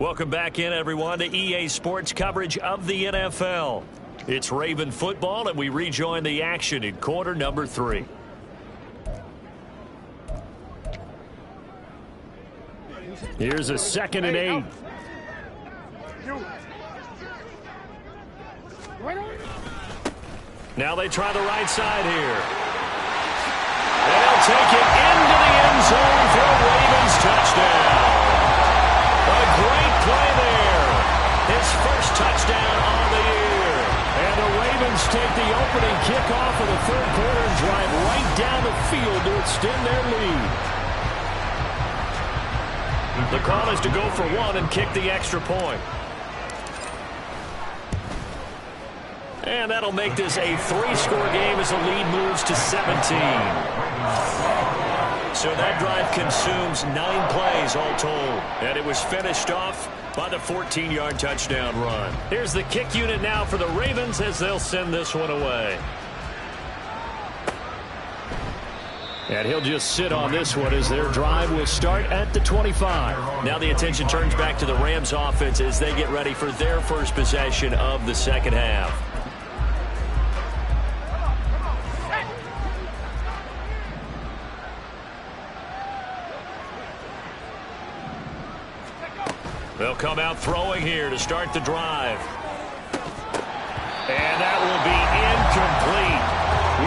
Welcome back in, everyone, to EA Sports coverage of the NFL. It's Raven football, and we rejoin the action in quarter number 3. Here's a 2nd and 8. Now they try the right side here. They'll take it into the end zone for a Ravens touchdown. A great play there. His first touchdown on the year. And the Ravens take the opening kickoff of the third quarter and drive right down the field to extend their lead. The call is to go for 1 and kick the extra point. And that'll make this a 3-score game as the lead moves to 17. So that drive consumes 9 plays all told. And it was finished off by the 14-yard touchdown run. Here's the kick unit now for the Ravens as they'll send this one away. And he'll just sit on this one as their drive will start at the 25. Now the attention turns back to the Rams offense as they get ready for their first possession of the second half. They'll come out throwing here to start the drive. And that will be incomplete.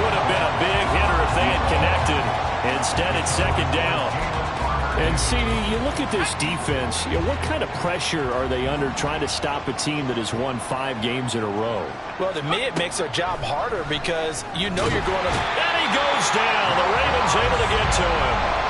Would have been a big hitter if they had connected. Instead, it's 2nd down. And, CD, you look at this defense, what kind of pressure are they under trying to stop a team that has won 5 games in a row? Well, to me, it makes their job harder because you know you're going to... And he goes down. The Ravens able to get to him.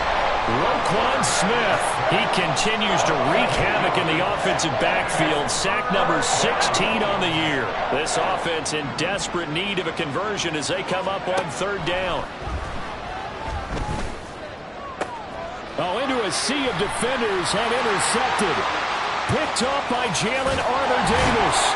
Roquan Smith, he continues to wreak havoc in the offensive backfield. Sack number 16 on the year. This offense in desperate need of a conversion as they come up on 3rd down. Oh, into a sea of defenders and intercepted. Picked off by Jalen Armour-Davis.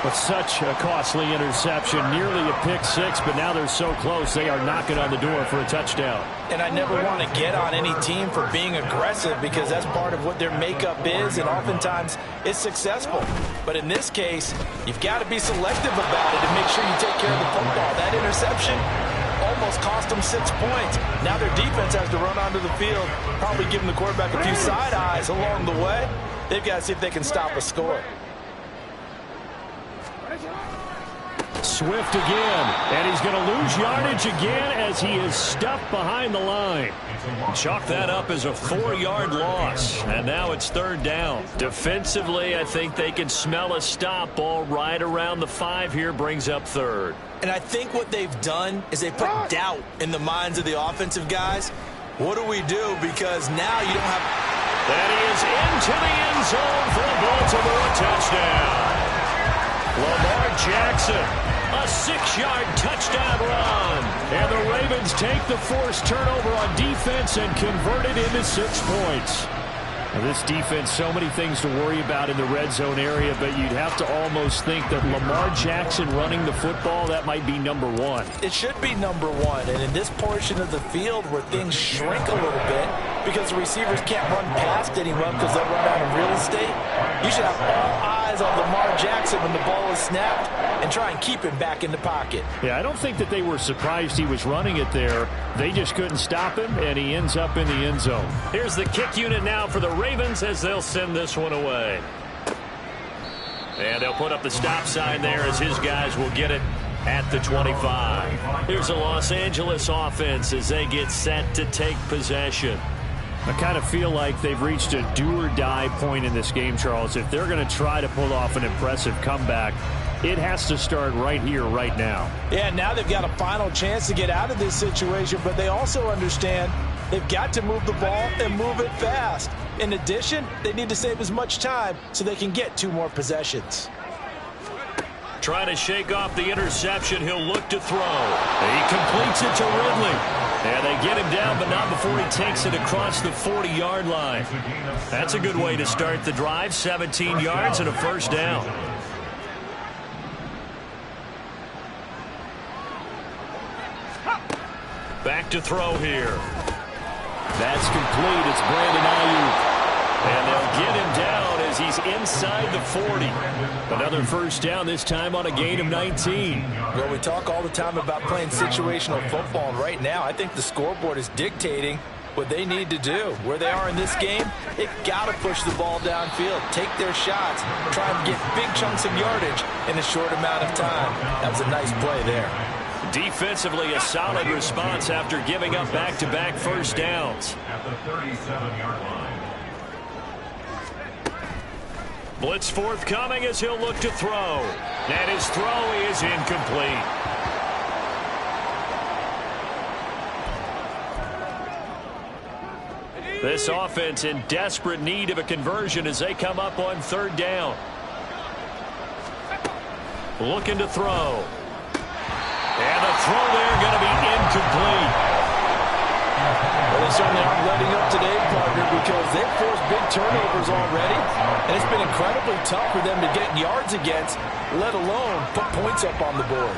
But such a costly interception, nearly a pick 6, but now they're so close they are knocking on the door for a touchdown. And I never want to get on any team for being aggressive because that's part of what their makeup is, and oftentimes it's successful. But in this case, you've got to be selective about it and make sure you take care of the football. That interception almost cost them 6 points. Now their defense has to run onto the field, probably giving the quarterback a few side eyes along the way. They've got to see if they can stop a score. Swift again, and he's going to lose yardage again as he is stuffed behind the line. Chalk that up as a 4-yard loss, and now it's 3rd down. Defensively, I think they can smell a stop. Ball right around the 5 here brings up 3rd. And I think what they've done is they put doubt in the minds of the offensive guys. What do we do? Because now you don't have... That is into the end zone for a Baltimore touchdown. Lamar Jackson. A 6-yard touchdown run. And the Ravens take the forced turnover on defense and convert it into 6 points. Now this defense, so many things to worry about in the red zone area, but you'd have to almost think that Lamar Jackson running the football, that might be number 1. It should be number 1. And in this portion of the field where things shrink a little bit because the receivers can't run past anyone because they'll run out of real estate, you should have all eyes on Lamar Jackson when the ball is snapped and try and keep him back in the pocket. Yeah, I don't think that they were surprised he was running it there. They just couldn't stop him, and he ends up in the end zone. Here's the kick unit now for the Ravens as they'll send this one away. And they'll put up the stop sign there as his guys will get it at the 25. Here's the Los Angeles offense as they get set to take possession. I kind of feel like they've reached a do-or-die point in this game, Charles. If they're going to try to pull off an impressive comeback, it has to start right here, right now. Yeah, now they've got a final chance to get out of this situation, but they also understand they've got to move the ball and move it fast. In addition, they need to save as much time so they can get 2 more possessions. Trying to shake off the interception. He'll look to throw. He completes it to Ridley. And they get him down, but not before he takes it across the 40-yard line. That's a good way to start the drive. 17 yards and a first down. Back to throw here. That's complete. It's Brandon Ayuk. And they'll get him down as he's inside the 40. Another first down, this time on a gain of 19. Well, we talk all the time about playing situational football, and right now I think the scoreboard is dictating what they need to do. Where they are in this game, they've got to push the ball downfield, take their shots, try and get big chunks of yardage in a short amount of time. That was a nice play there. Defensively, a solid response after giving up back-to-back first downs. At the 37-yard line. Blitz forthcoming as he'll look to throw. And his throw is incomplete. This offense in desperate need of a conversion as they come up on third down. Looking to throw. And the throw there going to be incomplete. Well, they certainly aren't letting up today, partner, because they've forced big turnovers already, and it's been incredibly tough for them to get yards against, let alone put points up on the board.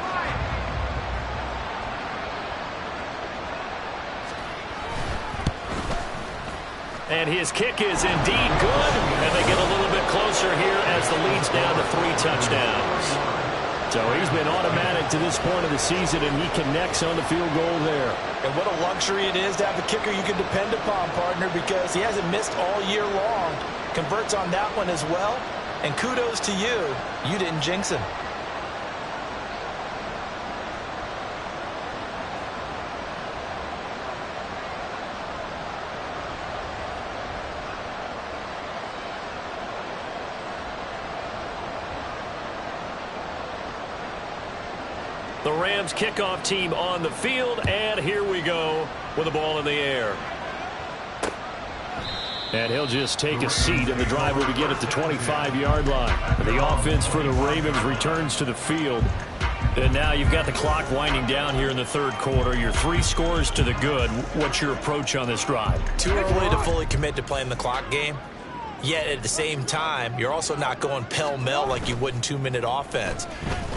And his kick is indeed good, and they get a little bit closer here as the lead's down to 3 touchdowns. So he's been automatic to this point of the season, and he connects on the field goal there. And what a luxury it is to have a kicker you can depend upon, partner, because he hasn't missed all year long. Converts on that one as well. And kudos to you. You didn't jinx him. The Rams kickoff team on the field, and here we go with the ball in the air. And he'll just take a seat, and the drive will begin at the 25-yard line. The offense for the Ravens returns to the field. And now you've got the clock winding down here in the third quarter. You're 3 scores to the good. What's your approach on this drive? Too early to fully commit to playing the clock game. Yet at the same time, you're also not going pell-mell like you would in 2-minute offense.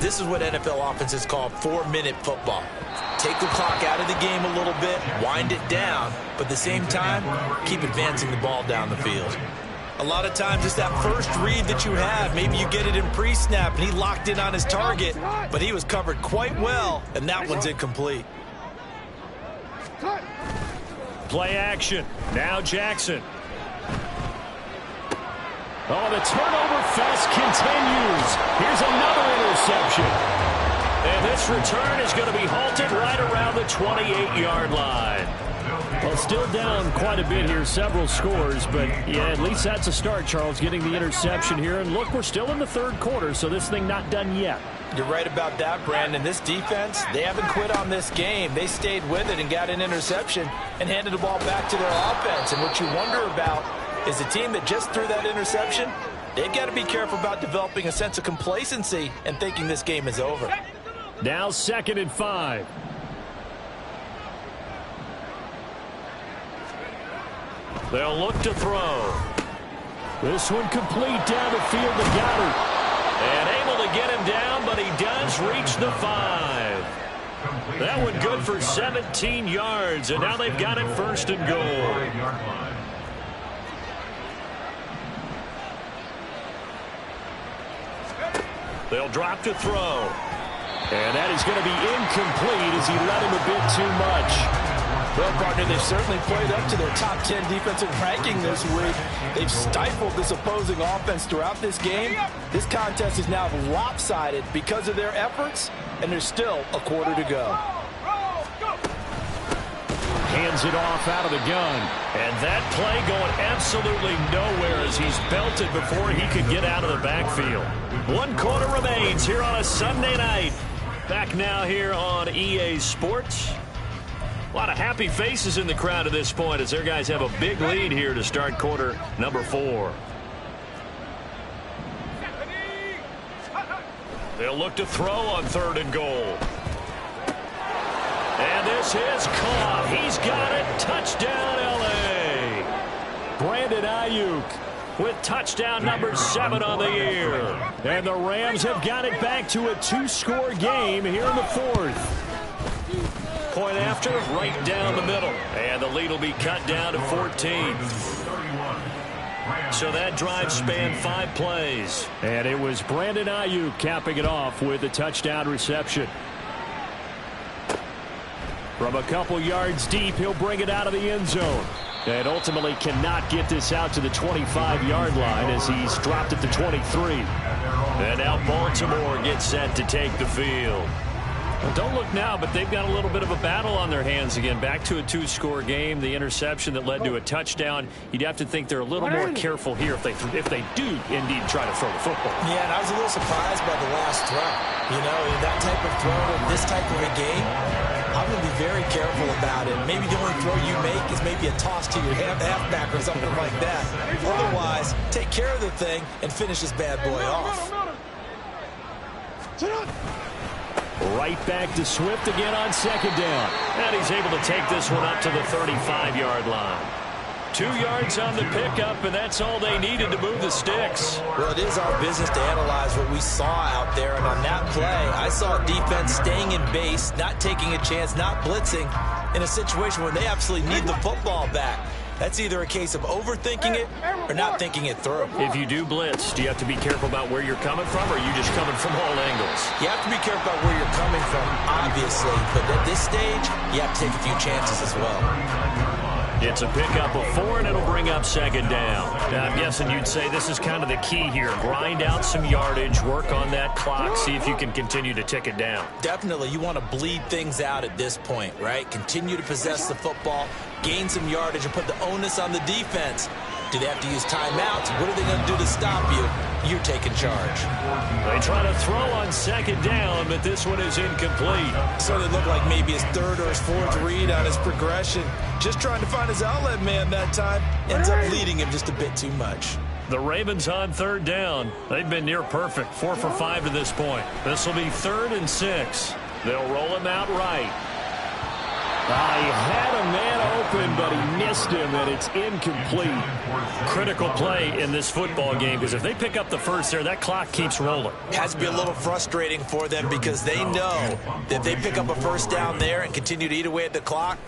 This is what NFL offenses call 4-minute football. Take the clock out of the game a little bit, wind it down, but at the same time, keep advancing the ball down the field. A lot of times it's that first read that you have. Maybe you get it in pre-snap and he locked in on his target, but he was covered quite well, and that one's incomplete. Play action. Now Jackson. Oh, the turnover fest continues. Here's another interception. And this return is going to be halted right around the 28-yard line. Well, still down quite a bit here, several scores, but yeah, at least that's a start, Charles, getting the interception here. And look, we're still in the third quarter, so this thing not done yet. You're right about that, Brandon. This defense, they haven't quit on this game. They stayed with it and got an interception and handed the ball back to their offense. And what you wonder about is a team that just threw that interception, they've got to be careful about developing a sense of complacency and thinking this game is over. Now 2nd and 5. They'll look to throw. This one complete down the field to Goddard. And able to get him down, but he does reach the 5. That one good for 17 yards, and now they've got it 1st and goal. They'll drop to throw. And that is going to be incomplete as he let him a bit too much. Well, partner, they've certainly played up to their top 10 defensive ranking this week. They've stifled this opposing offense throughout this game. This contest is now lopsided because of their efforts, and there's still a quarter to go. Hands it off out of the gun. And that play going absolutely nowhere as he's belted before he could get out of the backfield. 1 quarter remains here on a Sunday night. Back now here on EA Sports. A lot of happy faces in the crowd at this point as their guys have a big lead here to start quarter number 4. They'll look to throw on 3rd and goal. And this is caught. He's got it. Touchdown, L.A. Brandon Ayuk with touchdown number 7 on the year. And the Rams have got it back to a 2-score game here in the 4th. going after? Right down the middle. And the lead will be cut down to 14. So that drive spanned 5 plays. And it was Brandon Ayuk capping it off with a touchdown reception. From a couple yards deep, he'll bring it out of the end zone. And ultimately cannot get this out to the 25-yard line as he's dropped it to 23. And now Baltimore gets set to take the field. Well, don't look now, but they've got a little bit of a battle on their hands again. Back to a 2-score game. The interception that led to a touchdown. You'd have to think they're a little more careful here if they do indeed try to throw the football. Yeah, and I was a little surprised by the last throw. You know, that type of throw in this type of a game, I'm going to be very careful about it. Maybe the only throw you make is maybe a toss to your halfback or something like that. Otherwise, take care of the thing and finish this bad boy off. Right back to Swift again on second down. And he's able to take this one up to the 35-yard line. 2 yards on the pickup, and that's all they needed to move the sticks. Well, it is our business to analyze what we saw out there, and on that play, I saw defense staying in base, not taking a chance, not blitzing, in a situation where they absolutely need the football back. That's either a case of overthinking it or not thinking it through. If you do blitz, do you have to be careful about where you're coming from, or are you just coming from all angles? You have to be careful about where you're coming from, obviously, but at this stage, you have to take a few chances as well. It's a pickup of 4, and it'll bring up second down. Now, I'm guessing you'd say this is kind of the key here. Grind out some yardage, work on that clock, see if you can continue to tick it down. Definitely. You want to bleed things out at this point, right? Continue to possess the football, gain some yardage, and put the onus on the defense. Do they have to use timeouts? What are they going to do to stop you? You're taking charge. They try to throw on second down, but this one is incomplete. So it looked like maybe his third or his fourth read on his progression. Just trying to find his outlet man that time. Ends up leading him just a bit too much. The Ravens on third down. They've been near perfect. 4 for 5 to this point. This will be 3rd and 6. They'll roll him out right. He had a man open, but he missed him, and it's incomplete. Critical play in this football game, because if they pick up the first there, that clock keeps rolling. Has to be a little frustrating for them because they know that if they pick up a first down there and continue to eat away at the clock,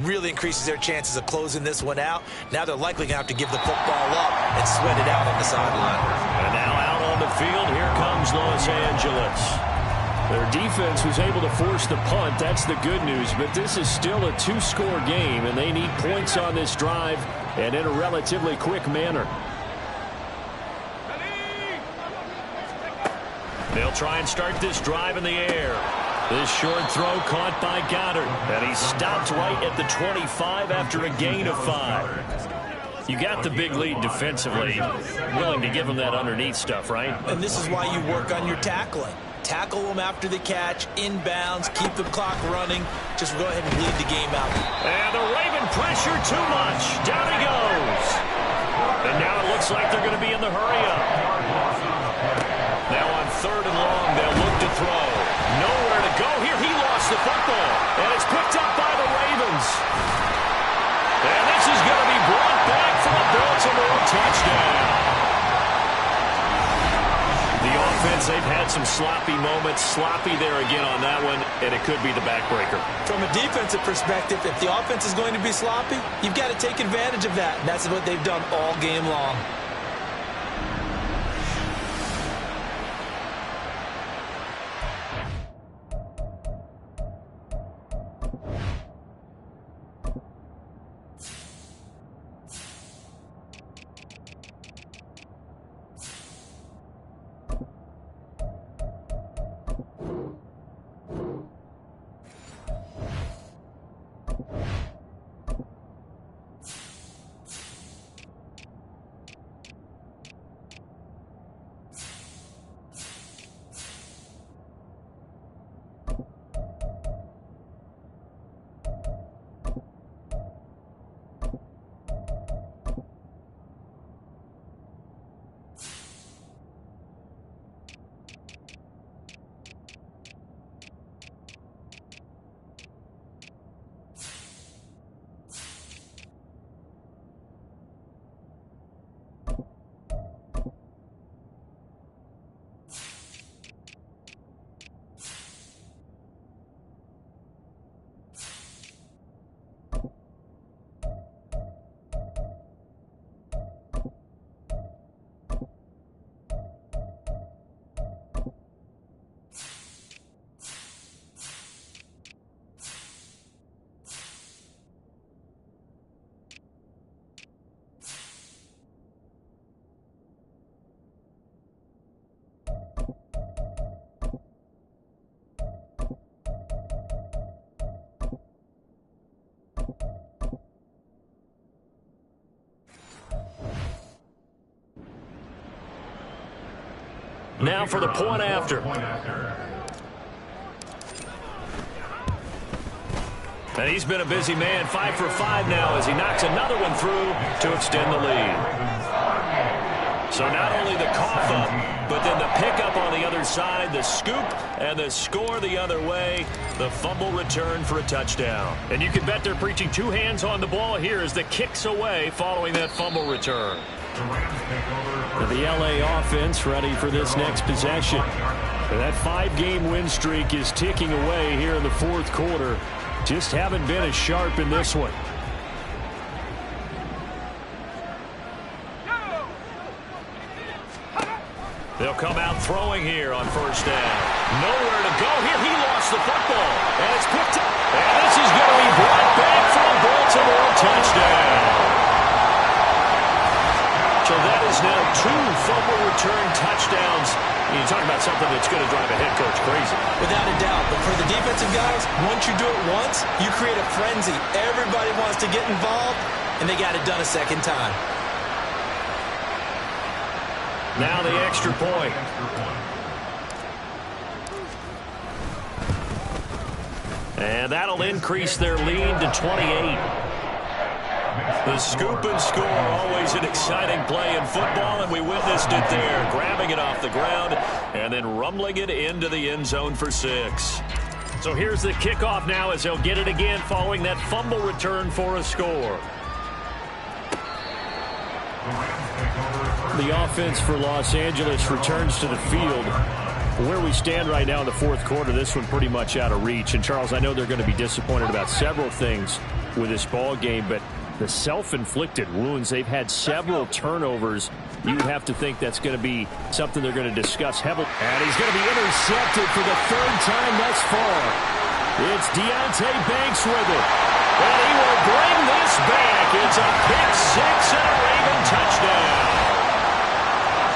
really increases their chances of closing this one out. Now they're likely going to have to give the football up and sweat it out on the sideline. And now out on the field, here comes Los Angeles. Their defense was able to force the punt. That's the good news. But this is still a 2-score game, and they need points on this drive and in a relatively quick manner. They'll try and start this drive in the air. This short throw caught by Goddard. And he stopped right at the 25 after a gain of 5. You got the big lead defensively. Willing to give him that underneath stuff, right? And this is why you work on your tackling. Tackle them after the catch, inbounds, keep the clock running. Just go ahead and bleed the game out. And the Raven pressure too much. Down he goes. And now it looks like they're going to be in the hurry-up. Now on 3rd and long, they'll look to throw. Nowhere to go here. He lost the football. And it's picked up by the Ravens. And this is going to be brought back for a Baltimore touchdown. The offense, they've had some sloppy moments. Sloppy there again on that one, and it could be the backbreaker. From a defensive perspective, if the offense is going to be sloppy, you've got to take advantage of that. And that's what they've done all game long. Now for the point after. And he's been a busy man, 5 for 5 now as he knocks another one through to extend the lead. So not only the cough up, but then the pickup on the other side, the scoop, and the score the other way, the fumble return for a touchdown. And you can bet they're preaching two hands on the ball here as the kick's away following that fumble return. The LA offense ready for this next possession. That 5-game win streak is ticking away here in the fourth quarter. Just haven't been as sharp in this one. They'll come out throwing here on first down. Nowhere to go here. He lost the football. And it's picked up. And this is going to be brought back for a Baltimore touchdown. So that is now 2 fumble return touchdowns. You talk about something that's going to drive a head coach crazy. Without a doubt. But for the defensive guys, once you do it once, you create a frenzy. Everybody wants to get involved, and they got it done a second time. Now the extra point. And that'll increase their lead to 28. The scoop and score, always an exciting play in football, and we witnessed it there, grabbing it off the ground and then rumbling it into the end zone for 6. So here's the kickoff now as they'll get it again following that fumble return for a score. The offense for Los Angeles returns to the field. Where we stand right now in the fourth quarter, this one pretty much out of reach. And, Charles, I know they're going to be disappointed about several things with this ball game, but the self-inflicted wounds, they've had several turnovers. You would have to think that's going to be something they're going to discuss heavily. And he's going to be intercepted for the 3rd time thus far. It's Deonte Banks with it. And he will bring this back. It's a pick 6 and a Raven touchdown.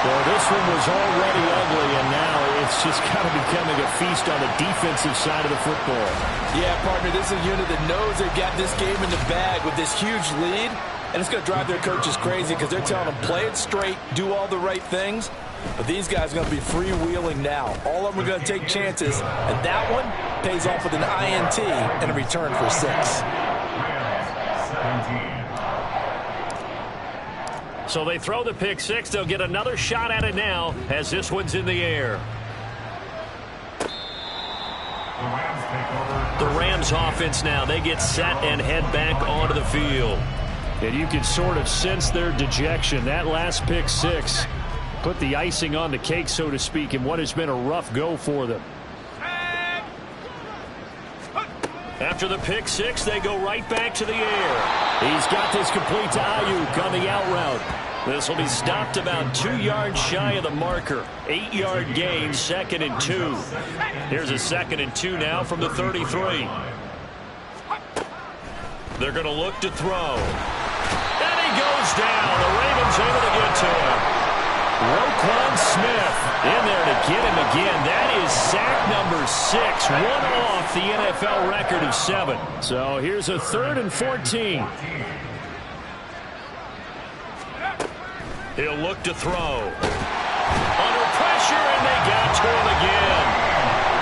Well, this one was already ugly, and now it's just kind of becoming a feast on the defensive side of the football. Yeah, partner, this is a unit that knows they've got this game in the bag with this huge lead, and it's going to drive their coaches crazy because they're telling them play it straight, do all the right things. But these guys are going to be freewheeling now. All of them are going to take chances, and that one pays off with an INT and a return for 6. So they throw the pick 6. They'll get another shot at it now as this one's in the air. The Rams offense now, they get set and head back onto the field. And you can sort of sense their dejection. That last pick 6 put the icing on the cake, so to speak, in what has been a rough go for them. After the pick 6, they go right back to the air. He's got this complete to Ayuk on the out route. This will be stopped about 2 yards shy of the marker. 8-yard gain, 2nd and 2. Here's a 2nd and 2 now from the 33. They're going to look to throw. And he goes down. The Ravens able to get to him. Roquan Smith in there to get him again. That is sack number 6, one off the NFL record of 7. So here's a 3rd and 14. He'll look to throw. Under pressure, and they got to him again.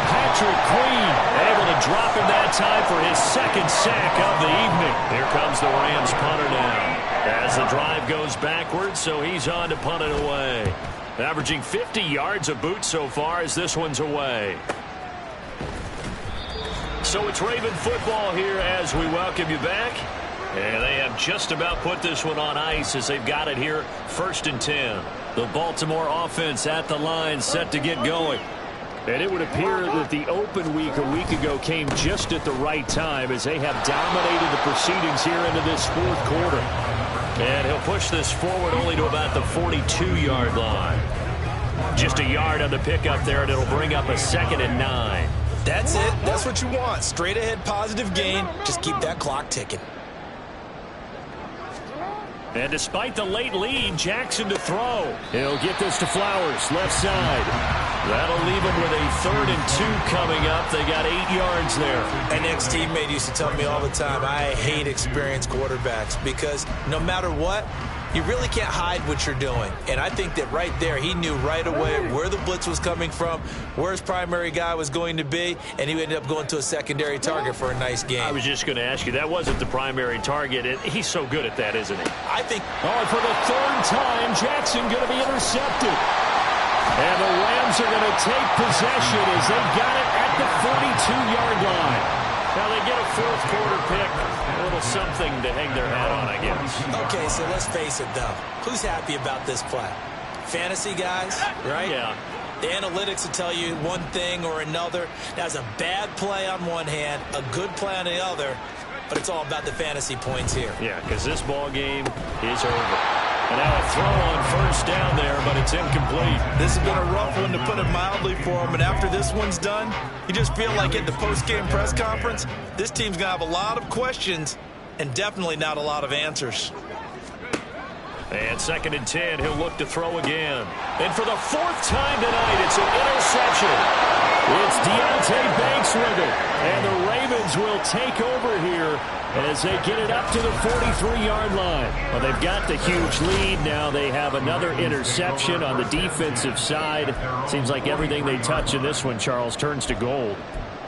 Patrick Queen able to drop him that time for his 2nd sack of the evening. Here comes the Rams punter now. As the drive goes backwards, so he's on to punt it away. Averaging 50 yards a boot so far as this one's away. So it's Raven football here as we welcome you back. And they have just about put this one on ice as they've got it here, 1st and 10. The Baltimore offense at the line set to get going. And it would appear that the open week a week ago came just at the right time as they have dominated the proceedings here into this fourth quarter. And he'll push this forward only to about the 42-yard line. Just a yard on the pickup there, and it'll bring up a 2nd and 9. That's it. That's what you want. Straight ahead positive gain. Just keep that clock ticking. And despite the late lead, Jackson to throw. He'll get this to Flowers, left side. That'll leave him with a 3rd and 2 coming up. They got 8 yards there. An ex-teammate used to tell me all the time, I hate experienced quarterbacks because no matter what, you really can't hide what you're doing. And I think that right there, he knew right away where the blitz was coming from, where his primary guy was going to be, and he ended up going to a secondary target for a nice game. I was just going to ask you, that wasn't the primary target. He's so good at that, isn't he? I think. Oh, for the third time, Jackson going to be intercepted. And the Rams are going to take possession as they got it at the 42-yard line. Now they get a fourth quarter pick. A little something to hang their hat on, I guess. Okay, so let's face it, though. Who's happy about this play? Fantasy guys, right? Yeah. The analytics will tell you one thing or another. That's a bad play on one hand, a good play on the other, but it's all about the fantasy points here. Yeah, because this ball game is over. And now a throw on first down there, but it's incomplete. This has been a rough one, to put it mildly, for him. And after this one's done, you just feel like at the post-game press conference, this team's going to have a lot of questions and definitely not a lot of answers. And 2nd and 10, he'll look to throw again. And for the fourth time tonight, it's an interception. It's Deontay Banks with it. And the Ravens will take over here as they get it up to the 43-yard line. Well, they've got the huge lead. Now they have another interception on the defensive side. Seems like everything they touch in this one, Charles, turns to gold.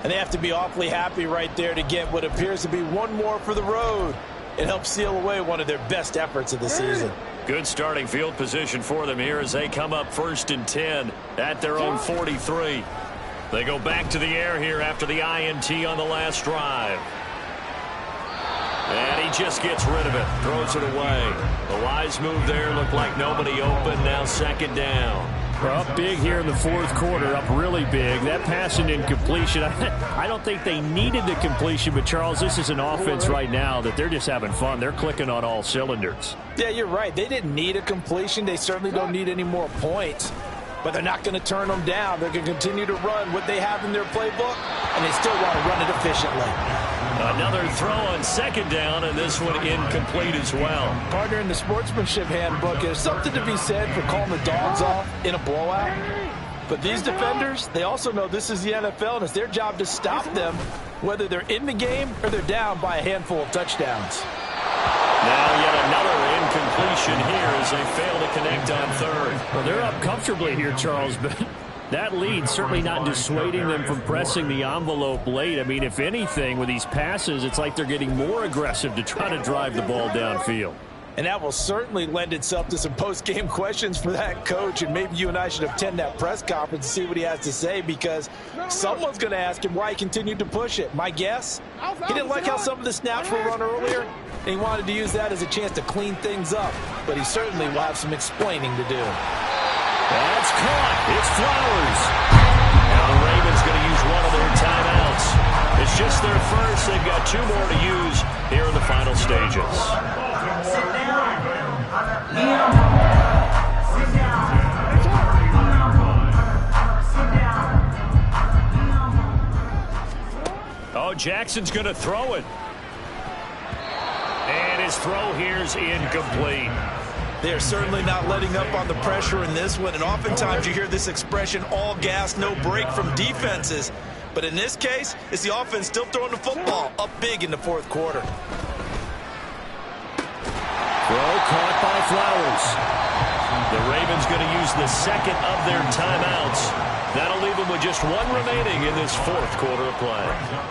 And they have to be awfully happy right there to get what appears to be one more for the road. It helps seal away one of their best efforts of the season. Good starting field position for them here as they come up 1st and 10 at their own 43. They go back to the air here after the INT on the last drive. And he just gets rid of it, throws it away. The wise move there, looked like nobody open. Now 2nd down. We're up big here in the fourth quarter, up really big. That pass and incompletion, I don't think they needed the completion, but Charles, this is an offense right now that they're just having fun. They're clicking on all cylinders. Yeah, you're right. They didn't need a completion. They certainly don't need any more points. But they're not going to turn them down. They're going to continue to run what they have in their playbook, and they still want to run it efficiently. Another throw on 2nd down, and this one incomplete as well. Partner, in the sportsmanship handbook, there's something to be said for calling the dogs off in a blowout. But these defenders, they also know this is the NFL, and it's their job to stop them, whether they're in the game or they're down by a handful of touchdowns. Now yet another incompletion here as they fail to connect on 3rd. Well, they're up comfortably here, Charles, but that lead certainly not dissuading them from pressing the envelope late. I mean, if anything, with these passes, it's like they're getting more aggressive to try to drive the ball downfield. And that will certainly lend itself to some post-game questions for that coach, and maybe you and I should attend that press conference and see what he has to say, because someone's going to ask him why he continued to push it. My guess, he didn't like how some of the snaps were run earlier, and he wanted to use that as a chance to clean things up, but he certainly will have some explaining to do. That's caught. It's Flowers. Now the Ravens going to use one of their timeouts. It's just their first. They've got 2 more to use here in the final stages. Oh, Jackson's going to throw it. And his throw here's incomplete. They're certainly not letting up on the pressure in this one, and oftentimes you hear this expression, all gas, no break, from defenses. But in this case, it's the offense still throwing the football up big in the fourth quarter. Throw caught by Flowers. The Ravens going to use the 2nd of their timeouts. That'll leave them with just 1 remaining in this fourth quarter of play.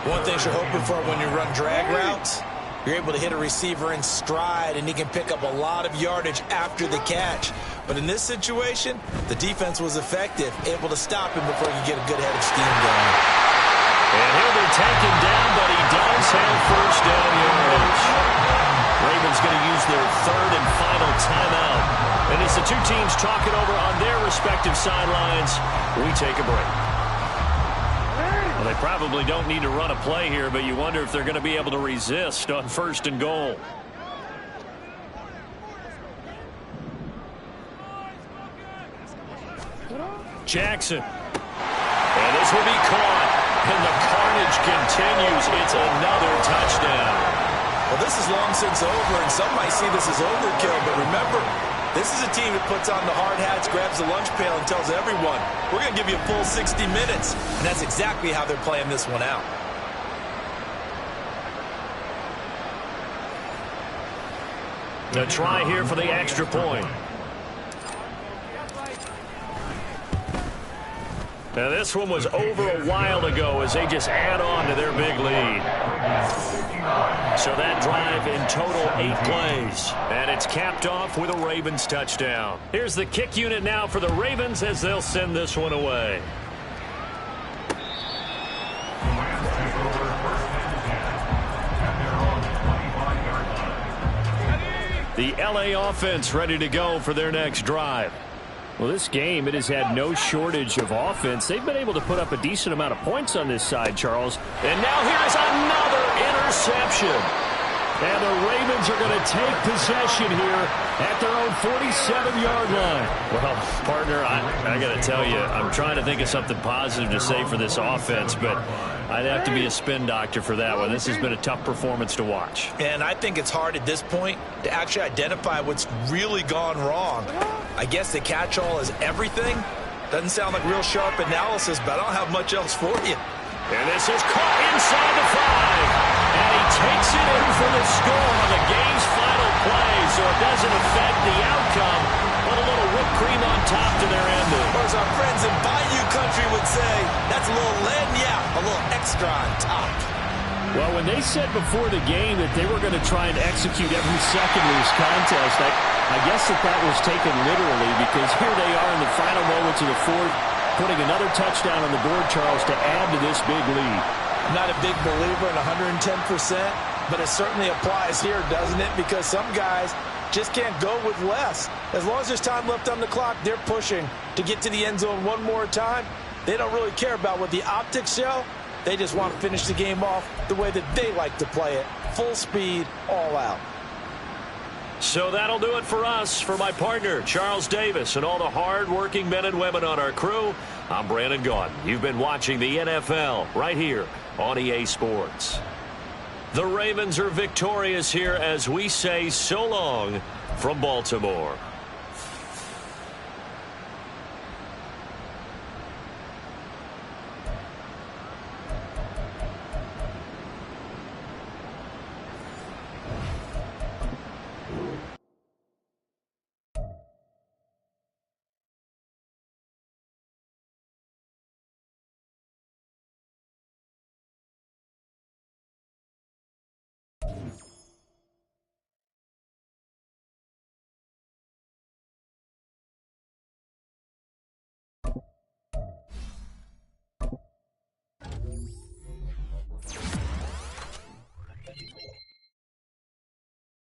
One thing you're hoping for when you run drag routes, you're able to hit a receiver in stride, and he can pick up a lot of yardage after the catch. But in this situation, the defense was effective, able to stop him before you get a good head of steam going. And he'll be taken down, but he does have first down yardage. Ravens going to use their 3rd and final timeout. And as the 2 teams talk it over on their respective sidelines, we take a break. Well, they probably don't need to run a play here, but you wonder if they're going to be able to resist on 1st and goal. Jackson. And this will be caught. And the carnage continues. It's another touchdown. Well, this is long since over, and some might see this as overkill, but remember, this is a team that puts on the hard hats, grabs the lunch pail, and tells everyone, we're going to give you a full 60 minutes. And that's exactly how they're playing this one out. A try here for the extra point. Now this one was over a while ago as they just add on to their big lead. So that drive in total 8 plays. And it's capped off with a Ravens touchdown. Here's the kick unit now for the Ravens as they'll send this one away. The LA offense ready to go for their next drive. Well, this game, it has had no shortage of offense. They've been able to put up a decent amount of points on this side, Charles. And now here's another interception. And the Ravens are going to take possession here at their own 47-yard line. Well, partner, I got to tell you, I'm trying to think of something positive to say for this offense, but I'd have to be a spin doctor for that one. This has been a tough performance to watch. And I think it's hard at this point to actually identify what's really gone wrong. I guess the catch-all is everything. Doesn't sound like real sharp analysis, but I don't have much else for you. And this is caught inside the 5. And he takes it in for the score on the game's final play, so it doesn't affect the outcome, but a little whipped cream on top to their ending. Or as our friends in Bayou Country would say, that's a little lead, yeah, a little extra on top. Well, when they said before the game that they were going to try and execute every second of this contest, I guess that was taken literally, because here they are in the final moments of the fourth, putting another touchdown on the board, Charles, to add to this big lead. I'm not a big believer in 110%, but it certainly applies here, doesn't it? Because some guys just can't go with less. As long as there's time left on the clock, they're pushing to get to the end zone one more time. They don't really care about what the optics show. They just want to finish the game off the way that they like to play it. Full speed, all out. So that'll do it for us. For my partner, Charles Davis, and all the hard-working men and women on our crew, I'm Brandon Gaudin. You've been watching the NFL right here on EA Sports. The Ravens are victorious here as we say so long from Baltimore.